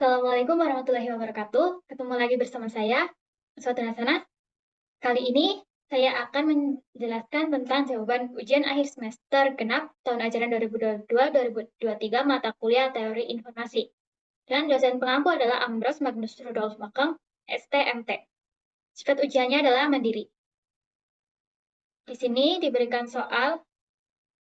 Assalamualaikum warahmatullahi wabarakatuh. Ketemu lagi bersama saya, Puswati Hasanah. Kali ini saya akan menjelaskan tentang jawaban ujian akhir semester genap tahun ajaran 2022-2023 mata kuliah Teori Informasi. Dan dosen pengampu adalah Ambros Magnus Rudolf Makeng, STMT. Sifat ujiannya adalah mandiri. Di sini diberikan soal.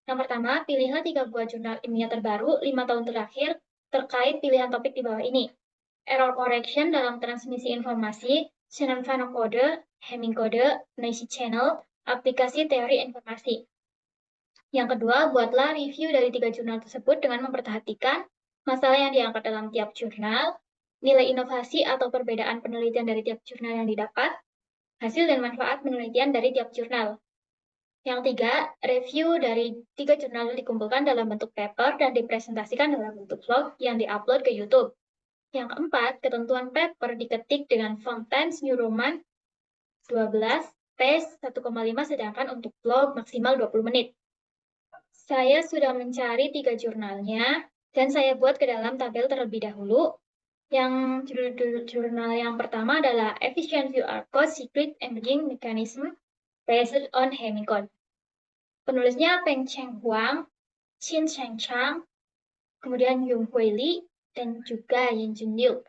Yang pertama, pilihlah 3 buah jurnal ilmiah terbaru 5 tahun terakhir terkait pilihan topik di bawah ini. Error correction dalam transmisi informasi, Shannon-Fano kode, Hamming kode, noisy channel, aplikasi teori informasi. Yang kedua, buatlah review dari 3 jurnal tersebut dengan memperhatikan masalah yang diangkat dalam tiap jurnal, nilai inovasi atau perbedaan penelitian dari tiap jurnal yang didapat, hasil dan manfaat penelitian dari tiap jurnal. Yang tiga, review dari 3 jurnal dikumpulkan dalam bentuk paper dan dipresentasikan dalam bentuk vlog yang diupload ke YouTube. Yang keempat, ketentuan paper diketik dengan font Times New Roman 12, space 1,5, sedangkan untuk vlog maksimal 20 menit. Saya sudah mencari 3 jurnalnya, dan saya buat ke dalam tabel terlebih dahulu. Yang jurnal yang pertama adalah Efficient QR Code Secret Embedding Mechanism Based on Hamming Code. Penulisnya Peng Cheng Huang, Qin Cheng Chang, kemudian Yung Hui Li, dan juga Yin Jun Liu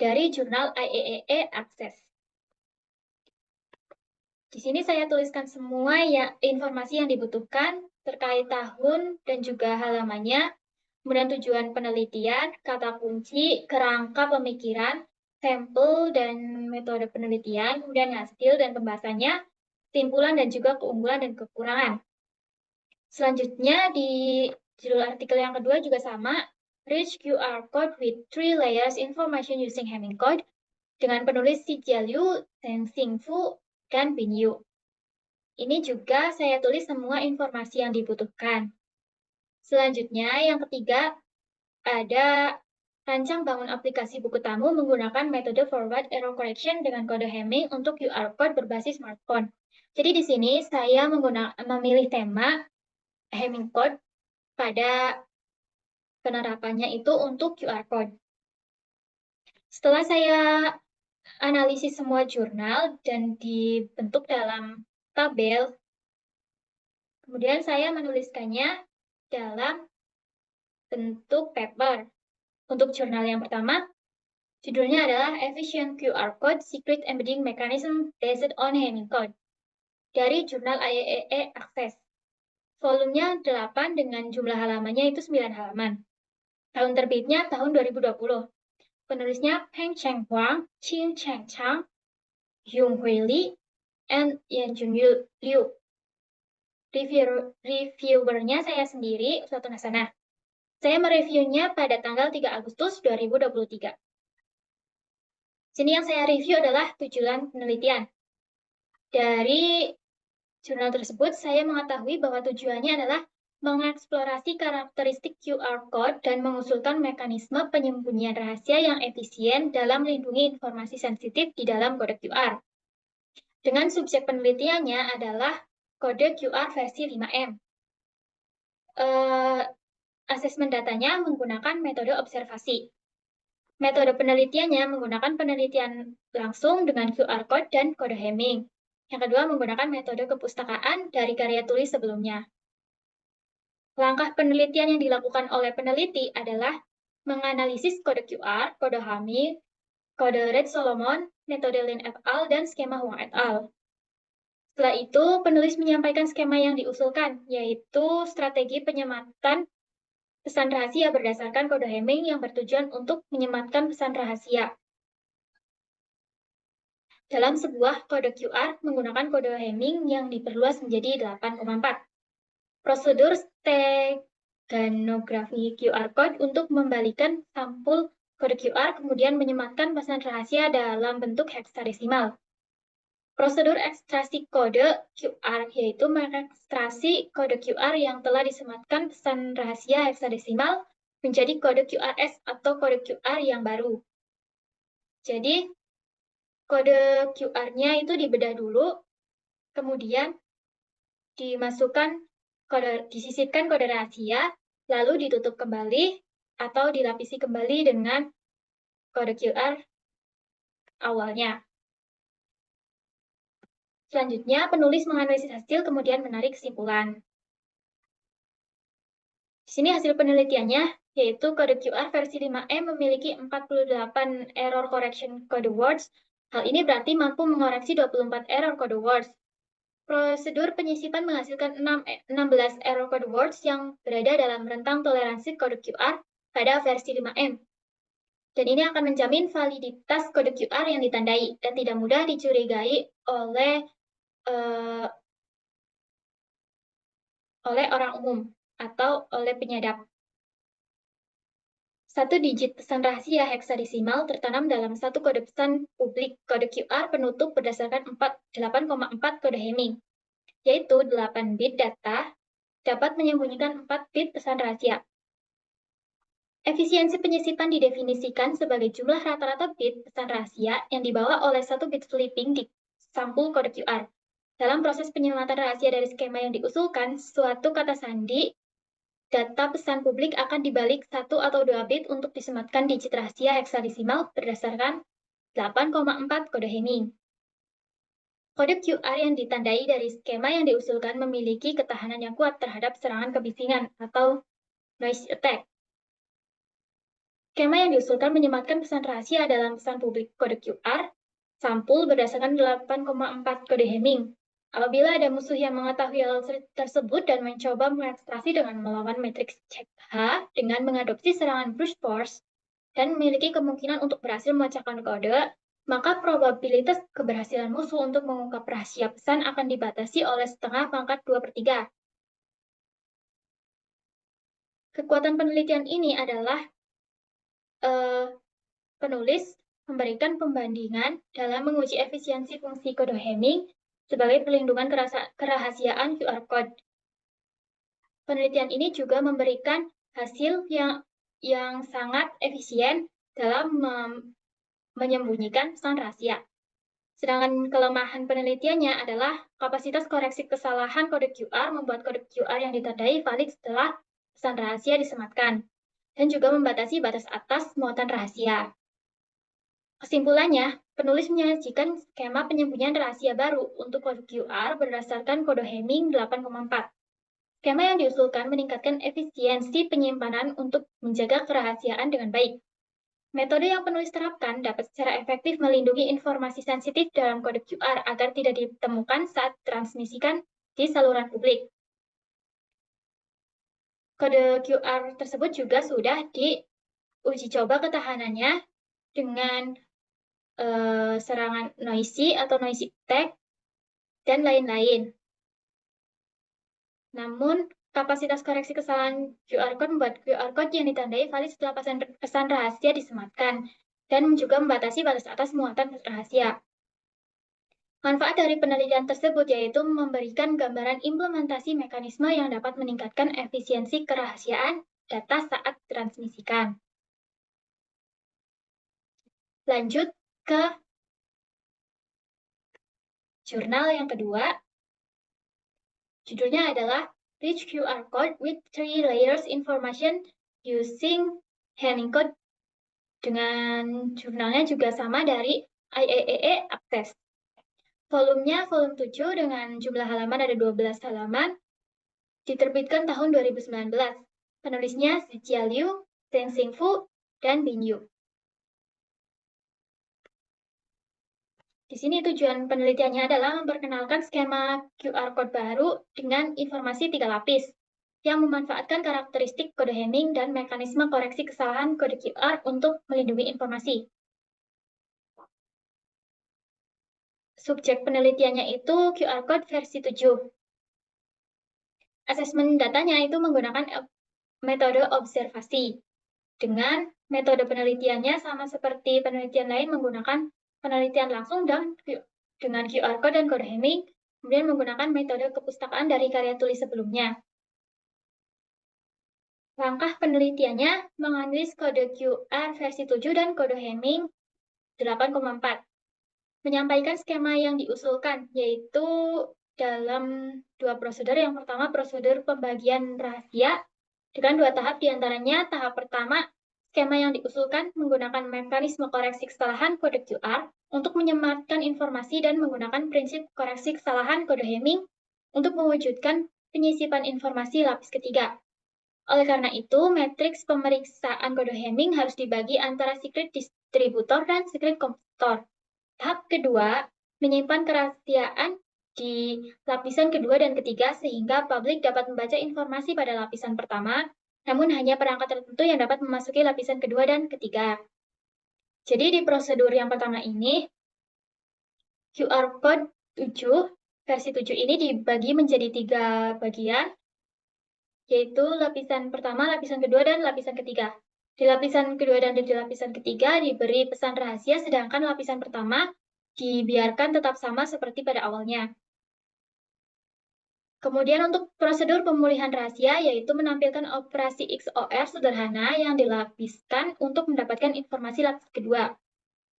dari jurnal IEEE Access. Di sini saya tuliskan semua informasi yang dibutuhkan terkait tahun dan juga halamannya, kemudian tujuan penelitian, kata kunci, kerangka pemikiran, sampel dan metode penelitian, kemudian hasil dan pembahasannya, kesimpulan dan juga keunggulan dan kekurangan. Selanjutnya di judul artikel yang kedua juga sama, Rich QR Code with 3 Layers Information Using Hamming Code, dengan penulis Si Jialiu, Zheng Xingfu, dan Bin Yu. Ini juga saya tulis semua informasi yang dibutuhkan. Selanjutnya yang ketiga, ada rancang bangun aplikasi buku tamu menggunakan metode forward error correction dengan kode Hamming untuk QR Code berbasis smartphone. Jadi di sini saya memilih tema Hamming Code pada penerapannya itu untuk QR Code. Setelah saya analisis semua jurnal dan dibentuk dalam tabel, kemudian saya menuliskannya dalam bentuk paper. Untuk jurnal yang pertama, judulnya adalah Efficient QR Code Secret Embedding Mechanism Based on Hamming Code dari jurnal IEEE Access. Volumenya 8 dengan jumlah halamannya itu 9 halaman. Tahun terbitnya tahun 2020. Penulisnya Peng Cheng Huang, Qin Cheng Chang, Yung Hui Li, and Yan Jun Liu. Reviewernya saya sendiri, Puswati Hasanah. Saya mereviewnya pada tanggal 3 Agustus 2023. Sini yang saya review adalah tujuan penelitian. Dari jurnal tersebut, saya mengetahui bahwa tujuannya adalah mengeksplorasi karakteristik QR Code dan mengusulkan mekanisme penyembunyian rahasia yang efisien dalam melindungi informasi sensitif di dalam kode QR. Dengan subjek penelitiannya adalah kode QR versi 5M. Asesmen datanya menggunakan metode observasi. Metode penelitiannya menggunakan penelitian langsung dengan QR Code dan kode Hamming. Yang kedua menggunakan metode kepustakaan dari karya tulis sebelumnya. Langkah penelitian yang dilakukan oleh peneliti adalah menganalisis kode QR, kode Hamming, kode Reed Solomon, metode Lin et al., dan skema Huang et al. Setelah itu, penulis menyampaikan skema yang diusulkan, yaitu strategi penyematan pesan rahasia berdasarkan kode Hamming yang bertujuan untuk menyematkan pesan rahasia. Dalam sebuah kode QR menggunakan kode Hamming yang diperluas menjadi 8,4. Prosedur steganografi QR Code untuk membalikan sampul kode QR kemudian menyematkan pesan rahasia dalam bentuk heksadesimal. Prosedur ekstraksi kode QR yaitu mengekstraksi kode QR yang telah disematkan pesan rahasia heksadesimal menjadi kode QRS atau kode QR yang baru. Jadi, kode QR-nya itu dibedah dulu, kemudian disisipkan kode rahasia, lalu ditutup kembali atau dilapisi kembali dengan kode QR awalnya. Selanjutnya, penulis menganalisis hasil kemudian menarik kesimpulan. Di sini hasil penelitiannya, yaitu kode QR versi 5M memiliki 48 error correction code words. Hal ini berarti mampu mengoreksi 24 error code words. Prosedur penyisipan menghasilkan 16 error code words yang berada dalam rentang toleransi kode QR pada versi 5M. Dan ini akan menjamin validitas kode QR yang ditandai dan tidak mudah dicurigai oleh orang umum atau oleh penyadap. Satu digit pesan rahasia heksadesimal tertanam dalam satu kode pesan publik kode QR penutup berdasarkan 8,4 kode Hamming, yaitu 8 bit data dapat menyembunyikan 4 bit pesan rahasia. Efisiensi penyisipan didefinisikan sebagai jumlah rata-rata bit pesan rahasia yang dibawa oleh satu bit flipping di sampul kode QR. Dalam proses penyelamatan rahasia dari skema yang diusulkan, suatu kata sandi data pesan publik akan dibalik 1 atau 2 bit untuk disematkan digit rahasia heksadesimal berdasarkan 8,4 kode Hamming. Kode QR yang ditandai dari skema yang diusulkan memiliki ketahanan yang kuat terhadap serangan kebisingan atau noise attack. Skema yang diusulkan menyematkan pesan rahasia dalam pesan publik kode QR sampul berdasarkan 8,4 kode Hamming. Apabila ada musuh yang mengetahui hal tersebut dan mencoba mengekstraksi dengan melawan matriks cek H dengan mengadopsi serangan brute force dan memiliki kemungkinan untuk berhasil memecahkan kode, maka probabilitas keberhasilan musuh untuk mengungkap rahasia pesan akan dibatasi oleh setengah pangkat 2/3. Kekuatan penelitian ini adalah penulis memberikan pembandingan dalam menguji efisiensi fungsi kode Hamming sebagai perlindungan kerahasiaan QR code. Penelitian ini juga memberikan hasil yang sangat efisien dalam menyembunyikan pesan rahasia. Sedangkan kelemahan penelitiannya adalah kapasitas koreksi kesalahan kode QR membuat kode QR yang ditandai valid setelah pesan rahasia disematkan, dan juga membatasi batas atas muatan rahasia. Kesimpulannya, penulis menyajikan skema penyembunyian rahasia baru untuk kode QR berdasarkan kode Hamming 8,4. Skema yang diusulkan meningkatkan efisiensi penyimpanan untuk menjaga kerahasiaan dengan baik. Metode yang penulis terapkan dapat secara efektif melindungi informasi sensitif dalam kode QR agar tidak ditemukan saat transmisikan di saluran publik. Kode QR tersebut juga sudah diuji coba ketahanannya dengan serangan noisy atau noisy attack, dan lain-lain. Namun, kapasitas koreksi kesalahan QR code membuat QR code yang ditandai valid setelah pesan rahasia disematkan, dan juga membatasi batas atas muatan rahasia. Manfaat dari penelitian tersebut yaitu memberikan gambaran implementasi mekanisme yang dapat meningkatkan efisiensi kerahasiaan data saat ditransmisikan. Lanjut ke jurnal yang kedua, judulnya adalah Rich QR Code with 3 Layers Information Using Hamming Code. Dengan jurnalnya juga sama dari IAEE Access. Volumenya volume 7 dengan jumlah halaman ada 12 halaman, diterbitkan tahun 2019. Penulisnya Zijia Liu, Zheng Fu, dan Bin Yu. Di sini tujuan penelitiannya adalah memperkenalkan skema QR Code baru dengan informasi 3 lapis yang memanfaatkan karakteristik kode Hamming dan mekanisme koreksi kesalahan kode QR untuk melindungi informasi. Subjek penelitiannya itu QR Code versi 7. Asesmen datanya itu menggunakan metode observasi. Dengan metode penelitiannya sama seperti penelitian lain menggunakan penelitian langsung dan dengan QR Code dan kode Hamming, kemudian menggunakan metode kepustakaan dari karya tulis sebelumnya. Langkah penelitiannya menganalisis kode QR versi 7 dan kode Hamming 8,4. Menyampaikan skema yang diusulkan, yaitu dalam 2 prosedur. Yang pertama, prosedur pembagian rahasia dengan 2 tahap, diantaranya tahap pertama, skema yang diusulkan menggunakan mekanisme koreksi kesalahan kode QR untuk menyematkan informasi dan menggunakan prinsip koreksi kesalahan kode Hamming untuk mewujudkan penyisipan informasi lapis ketiga. Oleh karena itu, matriks pemeriksaan kode Hamming harus dibagi antara secret distributor dan secret komputer. Tahap kedua, menyimpan kerahasiaan di lapisan kedua dan ketiga sehingga publik dapat membaca informasi pada lapisan pertama, namun hanya perangkat tertentu yang dapat memasuki lapisan kedua dan ketiga. Jadi di prosedur yang pertama ini, QR Code 7, versi 7 ini dibagi menjadi 3 bagian, yaitu lapisan pertama, lapisan kedua, dan lapisan ketiga. Di lapisan kedua dan di lapisan ketiga diberi pesan rahasia, sedangkan lapisan pertama dibiarkan tetap sama seperti pada awalnya. Kemudian untuk prosedur pemulihan rahasia, yaitu menampilkan operasi XOR sederhana yang dilapiskan untuk mendapatkan informasi lapis kedua.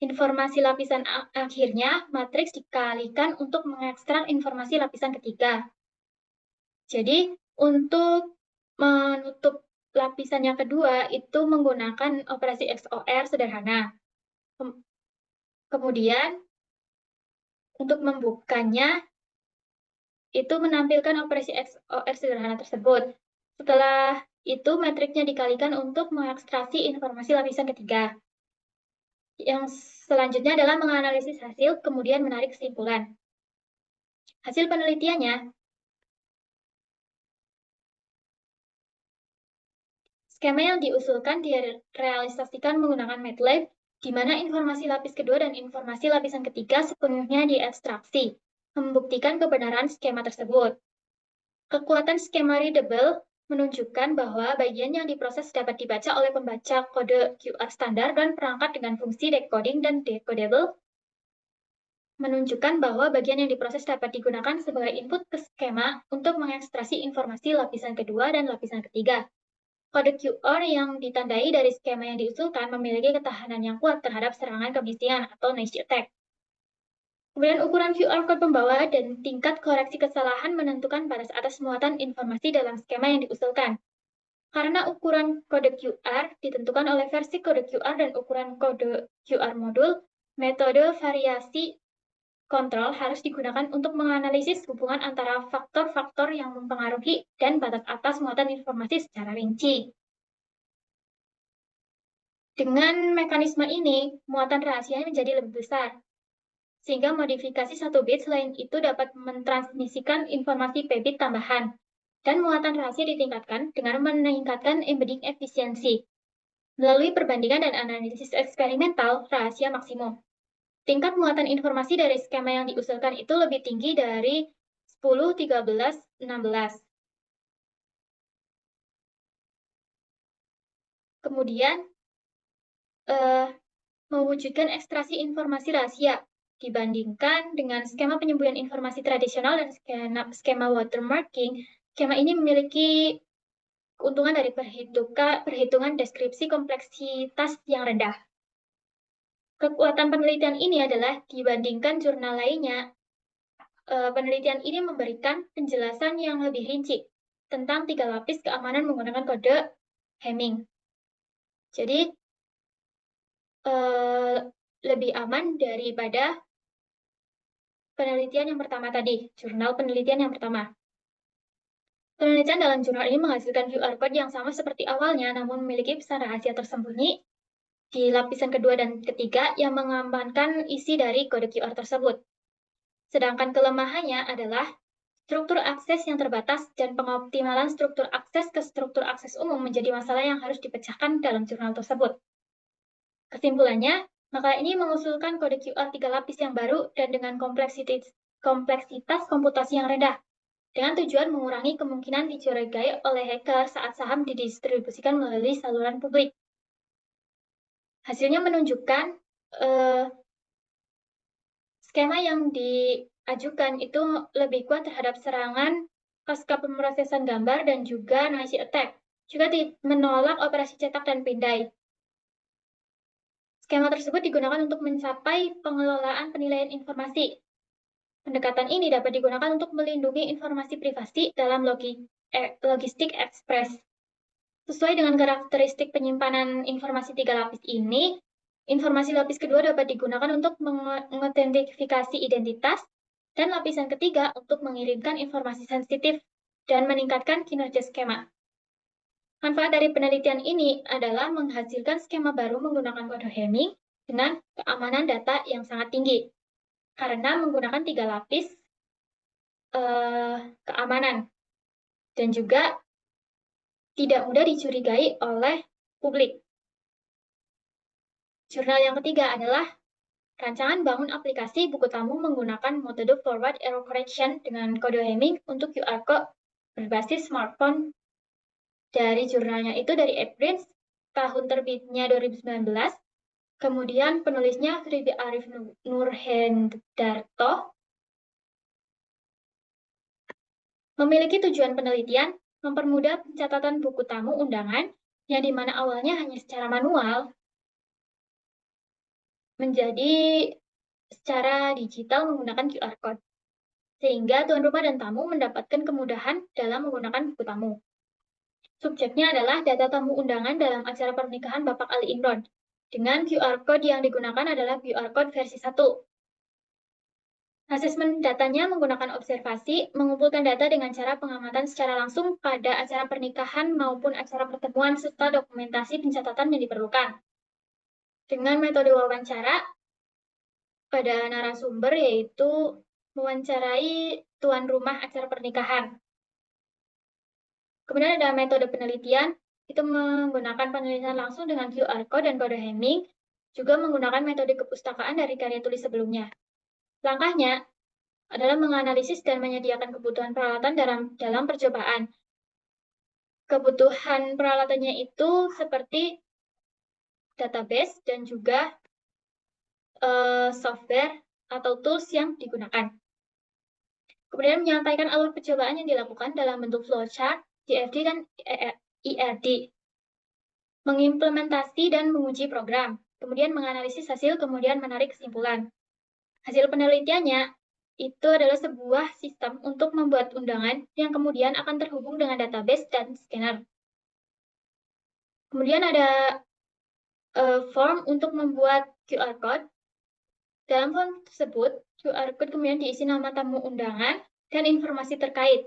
Informasi lapisan akhirnya, matriks dikalikan untuk mengekstrak informasi lapisan ketiga. Jadi, untuk menutup lapisan yang kedua, itu menggunakan operasi XOR sederhana. Kemudian, untuk membukanya, itu menampilkan operasi XOR sederhana tersebut. Setelah itu, matriksnya dikalikan untuk mengekstraksi informasi lapisan ketiga. Yang selanjutnya adalah menganalisis hasil, kemudian menarik kesimpulan. Hasil penelitiannya, skema yang diusulkan direalisasikan menggunakan MATLAB, di mana informasi lapis kedua dan informasi lapisan ketiga sepenuhnya diekstraksi, membuktikan kebenaran skema tersebut. Kekuatan skema readable menunjukkan bahwa bagian yang diproses dapat dibaca oleh pembaca kode QR standar dan perangkat dengan fungsi decoding dan decodable, menunjukkan bahwa bagian yang diproses dapat digunakan sebagai input ke skema untuk mengekstraksi informasi lapisan kedua dan lapisan ketiga. Kode QR yang ditandai dari skema yang diusulkan memiliki ketahanan yang kuat terhadap serangan kebisingan atau noisy attack. Kemudian ukuran QR code pembawa dan tingkat koreksi kesalahan menentukan batas atas muatan informasi dalam skema yang diusulkan. Karena ukuran kode QR ditentukan oleh versi kode QR dan ukuran kode QR modul, metode variasi kontrol harus digunakan untuk menganalisis hubungan antara faktor-faktor yang mempengaruhi dan batas atas muatan informasi secara rinci. Dengan mekanisme ini, muatan rahasia menjadi lebih besar, sehingga modifikasi satu bit selain itu dapat mentransmisikan informasi p bit tambahan, dan muatan rahasia ditingkatkan dengan meningkatkan embedding efisiensi. Melalui perbandingan dan analisis eksperimental, rahasia maksimum. Tingkat muatan informasi dari skema yang diusulkan itu lebih tinggi dari 10, 13, 16. Kemudian, mewujudkan ekstraksi informasi rahasia dibandingkan dengan skema penyembunyian informasi tradisional dan skema watermarking. Skema ini memiliki keuntungan dari perhitungan deskripsi kompleksitas yang rendah. Kekuatan penelitian ini adalah dibandingkan jurnal lainnya, penelitian ini memberikan penjelasan yang lebih rinci tentang 3 lapis keamanan menggunakan kode Hamming. Jadi, lebih aman daripada penelitian yang pertama tadi, jurnal penelitian yang pertama. Penelitian dalam jurnal ini menghasilkan QR code yang sama seperti awalnya, namun memiliki pesan rahasia tersembunyi di lapisan kedua dan ketiga yang mengamankan isi dari kode QR tersebut. Sedangkan kelemahannya adalah struktur akses yang terbatas dan pengoptimalan struktur akses ke struktur akses umum menjadi masalah yang harus dipecahkan dalam jurnal tersebut. Kesimpulannya, makalah ini mengusulkan kode QR 3 lapis yang baru dan dengan kompleksitas komputasi yang rendah, dengan tujuan mengurangi kemungkinan dicurigai oleh hacker saat saham didistribusikan melalui saluran publik. Hasilnya menunjukkan skema yang diajukan itu lebih kuat terhadap serangan pasca pemrosesan gambar dan juga noisy attack. Juga menolak operasi cetak dan pindai. Skema tersebut digunakan untuk mencapai pengelolaan penilaian informasi. Pendekatan ini dapat digunakan untuk melindungi informasi privasi dalam logistik ekspres. Sesuai dengan karakteristik penyimpanan informasi 3 lapis ini, informasi lapis kedua dapat digunakan untuk mengotentifikasi identitas, dan lapisan ketiga untuk mengirimkan informasi sensitif dan meningkatkan kinerja skema. Manfaat dari penelitian ini adalah menghasilkan skema baru menggunakan kode Hamming dengan keamanan data yang sangat tinggi, karena menggunakan 3 lapis keamanan, dan juga tidak mudah dicurigai oleh publik. Jurnal yang ketiga adalah rancangan bangun aplikasi buku tamu menggunakan metode forward error correction dengan kode Hamming untuk QR code berbasis smartphone. Dari jurnalnya itu dari April, tahun terbitnya 2019, kemudian penulisnya Fribi Arif Nurhendarto. Memiliki tujuan penelitian, mempermudah pencatatan buku tamu undangan, yang dimana awalnya hanya secara manual, menjadi secara digital menggunakan QR Code, sehingga tuan rumah dan tamu mendapatkan kemudahan dalam menggunakan buku tamu. Subjeknya adalah data tamu undangan dalam acara pernikahan Bapak Ali Imron, dengan QR Code yang digunakan adalah QR Code versi 1. Asesmen datanya menggunakan observasi, mengumpulkan data dengan cara pengamatan secara langsung pada acara pernikahan maupun acara pertemuan, serta dokumentasi pencatatan yang diperlukan. Dengan metode wawancara pada narasumber, yaitu mewawancarai tuan rumah acara pernikahan. Kemudian ada metode penelitian, itu menggunakan penelitian langsung dengan QR Code dan kode Hamming, juga menggunakan metode kepustakaan dari karya tulis sebelumnya. Langkahnya adalah menganalisis dan menyediakan kebutuhan peralatan dalam percobaan. Kebutuhan peralatannya itu seperti database dan juga software atau tools yang digunakan. Kemudian menyampaikan alur percobaan yang dilakukan dalam bentuk flowchart, DFD, dan IRD. Mengimplementasi dan menguji program. Kemudian menganalisis hasil, kemudian menarik kesimpulan. Hasil penelitiannya itu adalah sebuah sistem untuk membuat undangan yang kemudian akan terhubung dengan database dan scanner. Kemudian ada form untuk membuat QR Code. Dalam form tersebut, QR Code kemudian diisi nama tamu undangan dan informasi terkait.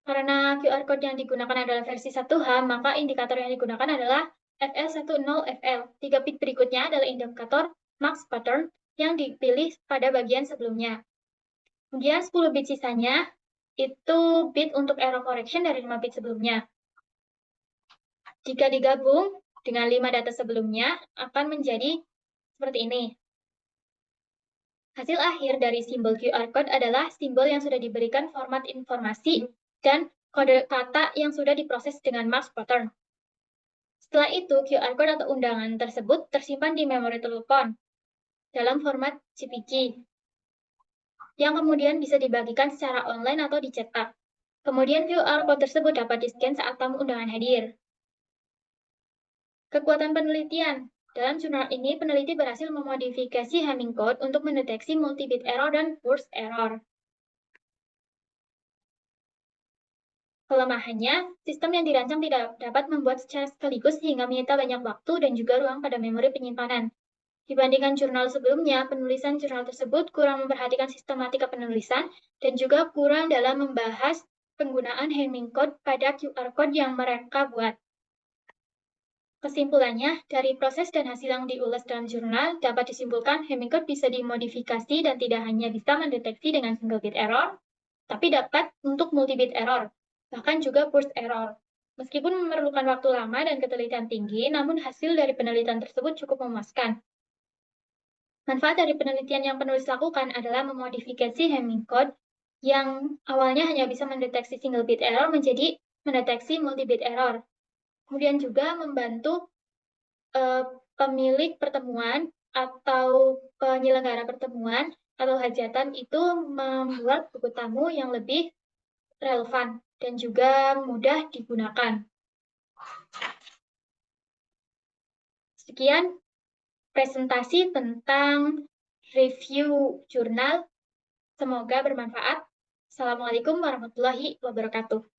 Karena QR Code yang digunakan adalah versi 1H, maka indikator yang digunakan adalah FL10FL. 3 bit berikutnya adalah indikator max pattern yang dipilih pada bagian sebelumnya. Kemudian 10 bit sisanya itu bit untuk error correction dari 5 bit sebelumnya. Jika digabung dengan 5 data sebelumnya, akan menjadi seperti ini. Hasil akhir dari simbol QR Code adalah simbol yang sudah diberikan format informasi dan kode kata yang sudah diproses dengan max pattern. Setelah itu, QR Code atau undangan tersebut tersimpan di memori telepon dalam format JPG, yang kemudian bisa dibagikan secara online atau dicetak. Kemudian QR Code tersebut dapat di-scan saat tamu undangan hadir. Kekuatan penelitian. Dalam jurnal ini, peneliti berhasil memodifikasi Hamming code untuk mendeteksi multi-bit error dan burst error. Kelemahannya, sistem yang dirancang tidak dapat membuat secara sekaligus sehingga menyita banyak waktu dan juga ruang pada memori penyimpanan. Dibandingkan jurnal sebelumnya, penulisan jurnal tersebut kurang memperhatikan sistematika penulisan dan juga kurang dalam membahas penggunaan Hamming code pada QR code yang mereka buat. Kesimpulannya, dari proses dan hasil yang diulas dalam jurnal, dapat disimpulkan Hamming code bisa dimodifikasi dan tidak hanya bisa mendeteksi dengan single bit error, tapi dapat untuk multi-bit error, bahkan juga burst error. Meskipun memerlukan waktu lama dan ketelitian tinggi, namun hasil dari penelitian tersebut cukup memuaskan. Manfaat dari penelitian yang penulis lakukan adalah memodifikasi Hamming code yang awalnya hanya bisa mendeteksi single bit error menjadi mendeteksi multi-bit error. Kemudian juga membantu pemilik pertemuan atau penyelenggara pertemuan atau hajatan itu membuat buku tamu yang lebih relevan dan juga mudah digunakan. Sekian presentasi tentang review jurnal. Semoga bermanfaat. Assalamualaikum warahmatullahi wabarakatuh.